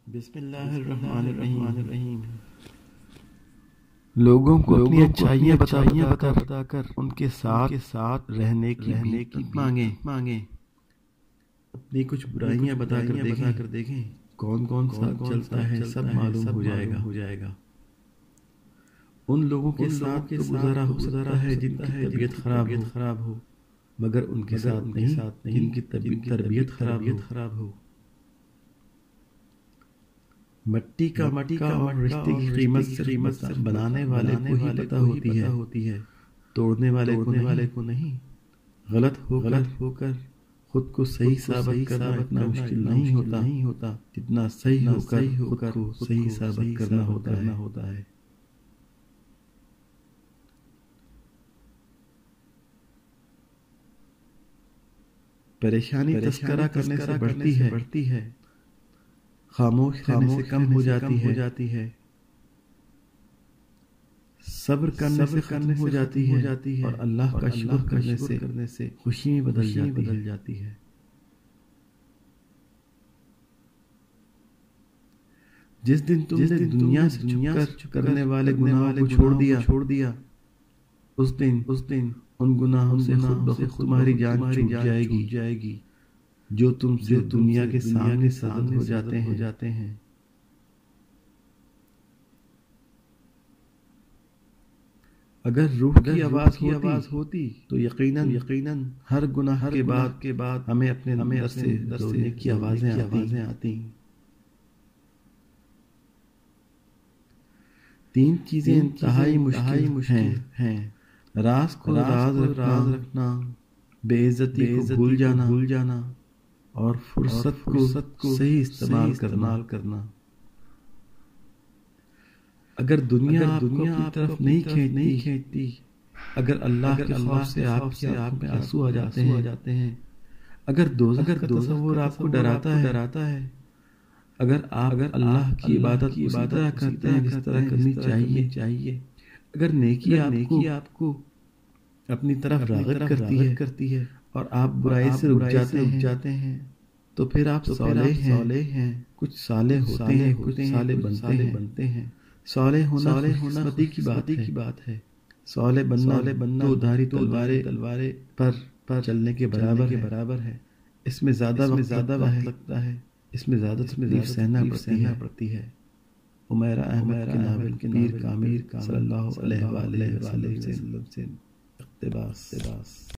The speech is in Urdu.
بسم اللہ الرحمن الرحیم۔ لوگوں کو اپنی اچھائیاں بتا کر ان کے ساتھ رہنے کی مانگیں۔ اپنی کچھ برائیاں بتا کر دیکھیں کون ساتھ چلتا ہے، سب معلوم ہو جائے گا۔ ان لوگوں کے ساتھ گزارا ہو سکتا ہے جن کی طبیعت خراب ہو، مگر ان کے ساتھ نہیں جن کی تربیت خراب ہو۔ مٹی کا اور رشتے کی قیمت بنانے والے کو ہی پتہ ہوتی ہے، توڑنے والے کو نہیں۔ غلط ہو کر خود کو صحیح ثابت کرنا اتنا مشکل نہیں ہوتا جتنا صحیح ہو کر خود کو صحیح ثابت کرنا ہوتا ہے۔ پریشانی تذکرہ کرنے سے بڑھتی ہے، خاموش رہنے سے کم ہو جاتی ہے، صبر کرنے سے ختم ہو جاتی ہے، اور اللہ کا شکر کرنے سے خوشی میں بدل جاتی ہے۔ جس دن تم نے دنیا سے چھپ کرنے والے گناہوں کو چھوڑ دیا، اس دن ان گناہوں سے خود بخود تمہاری جان چھوٹ جائے گی جو تم سے دنیا کے سامنے صادر ہو جاتے ہیں۔ اگر روح کی آواز ہوتی تو یقیناً ہر گناہ کے بعد ہمیں اپنے اندر سے رونے کی آوازیں آتی۔ تین چیزیں انتہائی مشکل ہیں: راز کو راز رکھنا، بے عزتی کو بھول جانا، اور فرصت کو صحیح استعمال کرنا۔ اگر دنیا آپ کی طرف نہیں کھینچتی، اگر اللہ کے خوف سے آپ کی آنکھوں میں آنسو آ جاتے ہیں، اگر دوزخ کا تصور آپ کو ڈراتا ہے، اگر آپ اللہ کی عبادت اسی طرح کرتے ہیں جس طرح کرنی چاہیے، اگر نیکی آپ کو اپنی طرف راغب کرتی ہے اور آپ برائی سے رک جاتے ہیں، تو پھر آپ صالح ہیں۔ کچھ صالح ہوتے ہیں، کچھ صالح بنتے ہیں۔ صالح ہونا قسمتی کی بات ہے۔ صالح بننا دو دھاری تلواریں پر چلنے کے برابر ہے۔ اس میں زیادہ وقت لگتا ہے، اس میں زیادہ تکلیف سہنا پڑتی ہے۔ عمیرہ احمد کے ناول پیر کامل صلی اللہ علیہ وسلم سے اقتباس۔